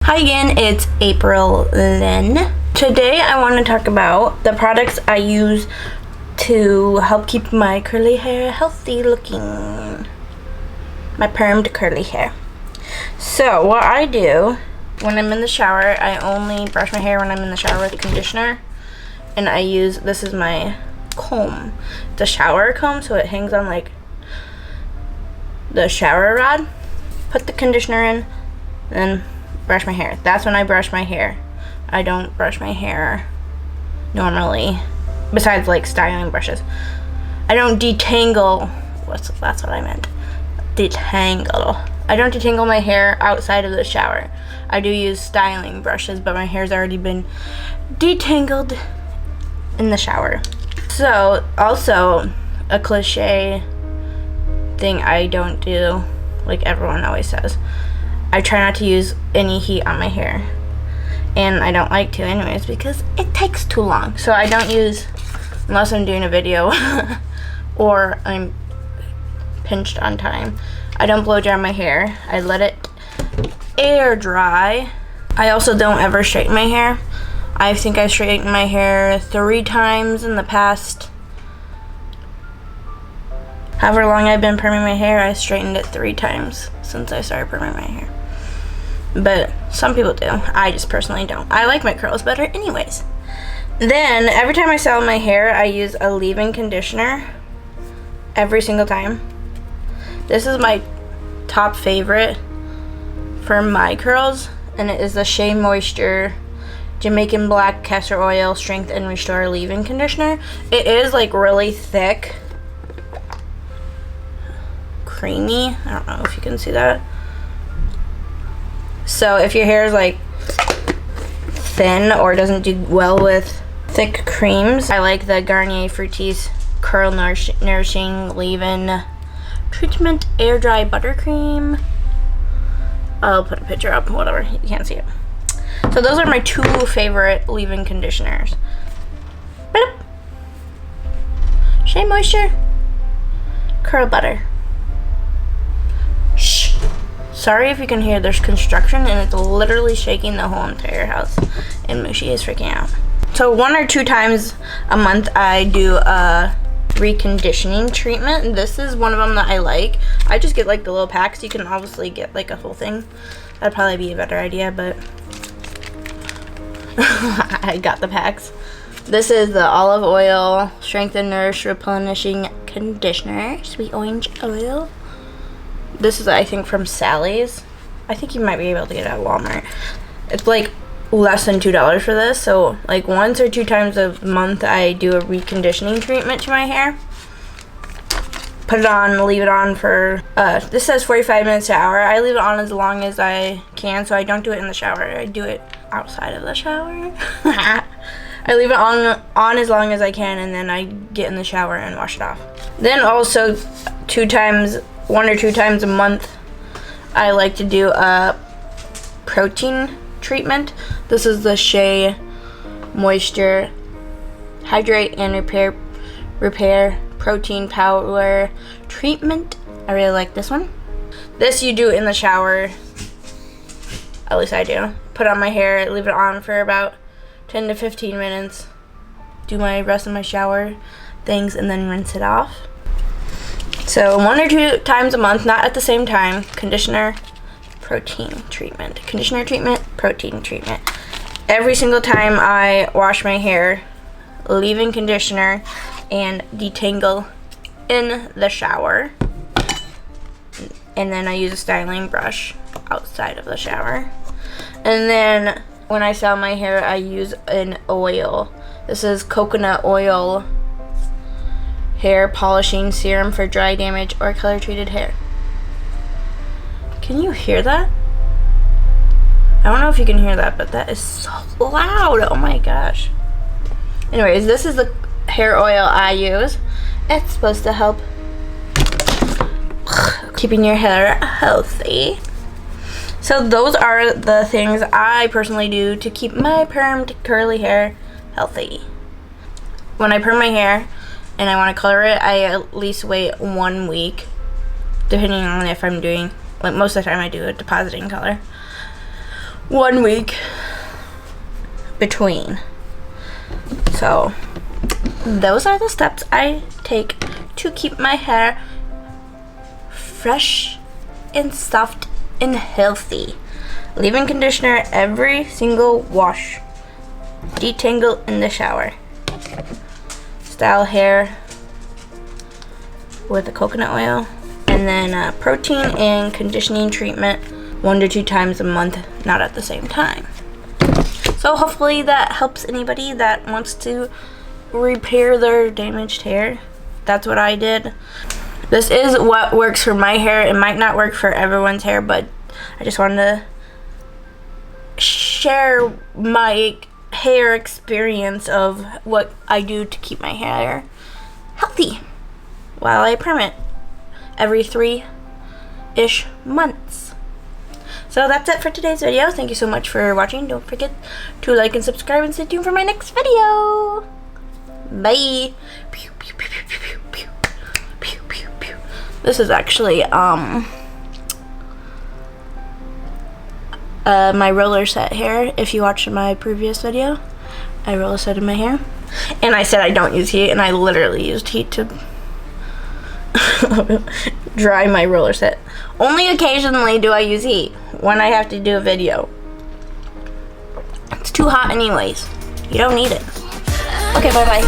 Hi again, it's ApriLynn. Today I want to talk about the products I use to help keep my curly hair healthy looking. My permed curly hair. So what I do when I'm in the shower, I only brush my hair when I'm in the shower with conditioner. And I use, this is my comb. It's a shower comb, so it hangs on like the shower rod. Put the conditioner in, then brush my hair. That's when I brush my hair. I don't brush my hair normally, besides like styling brushes. I don't detangle. That's what I meant. Detangle. I don't detangle my hair outside of the shower. I do use styling brushes, but my hair's already been detangled in the shower. So, also a cliche thing I don't do, like everyone always says, I try not to use any heat on my hair, and I don't like to anyways because it takes too long. So I don't use, unless I'm doing a video or I'm pinched on time, I don't blow dry my hair. I let it air dry. I also don't ever straighten my hair. I think I straightened my hair 3 times in the past, however long I've been perming my hair. I straightened it 3 times since I started perming my hair. But some people do. I just personally don't. I like my curls better anyways. Then every time I style my hair, I use a leave-in conditioner every single time. This is my top favorite for my curls, and it is the Shea Moisture Jamaican Black Castor Oil Strength and Restore Leave-In Conditioner. It is like really thick, creamy. I don't know if you can see that. So if your hair is like thin or doesn't do well with thick creams, I like the Garnier Fructis Curl Nourishing Leave-In Treatment Air Dry Buttercream. I'll put a picture up, whatever, you can't see it. So those are my 2 favorite leave-in conditioners. Boop. Shea Moisture, Curl Butter. Shh. Sorry if you can hear, there's construction and it's literally shaking the whole entire house, and Mushi is freaking out. So 1 or 2 times a month I do a reconditioning treatment. This is one of them that I like. I just get like the little packs. You can obviously get like a whole thing. That'd probably be a better idea, but I got the packs. This is the olive oil strength and nourish replenishing conditioner, sweet orange oil. This is, I think, from Sally's. I think you might be able to get it at Walmart. It's like less than $2 for this. So like 1 or 2 times a month I do a reconditioning treatment to my hair. Put it on, leave it on for, this says 45 minutes to an hour. I leave it on as long as I can, so I don't do it in the shower. I do it outside of the shower. I leave it on as long as I can, and then I get in the shower and wash it off. Then also 1 or 2 times a month, I like to do a protein treatment. This is the Shea Moisture Hydrate and Repair Protein Powder Treatment. I really like this one. This you do in the shower, at least I do. Put on my hair, leave it on for about 10 to 15 minutes, do my rest of my shower things, and then rinse it off. So 1 or 2 times a month, not at the same time. Conditioner, protein treatment. Conditioner treatment, protein treatment. Every single time I wash my hair, leave-in conditioner and detangle in the shower. And then I use a styling brush outside of the shower. And then when I style my hair, I use an oil. This is coconut oil hair polishing serum for dry, damaged, or color treated hair. Can you hear that? I don't know if you can hear that, but that is so loud. Oh my gosh. Anyways, this is the hair oil I use. It's supposed to help keeping your hair healthy. So those are the things I personally do to keep my permed curly hair healthy. When I perm my hair and I want to color it, I at least wait 1 week, depending on if I'm doing, like most of the time I do a depositing color. 1 week between. So those are the steps I take to keep my hair fresh and soft and healthy. Leave-in conditioner every single wash. Detangle in the shower. Style hair with the coconut oil. And then protein and conditioning treatment 1 to 2 times a month, not at the same time. So hopefully that helps anybody that wants to repair their damaged hair. That's what I did. This is what works for my hair. It might not work for everyone's hair, but I just wanted to share my hair experience of what I do to keep my hair healthy while I perm it every 3-ish months. So that's it for today's video. Thank you so much for watching. Don't forget to like and subscribe and stay tuned for my next video. Bye. Pew, pew, pew, pew, pew, pew, pew, pew, pew. This is actually my roller set hair. If you watched my previous video, I roller setted my hair. And I said I don't use heat, and I literally used heat to dry my roller set. Only occasionally do I use heat when I have to do a video. It's too hot anyways. You don't need it. Okay, bye-bye.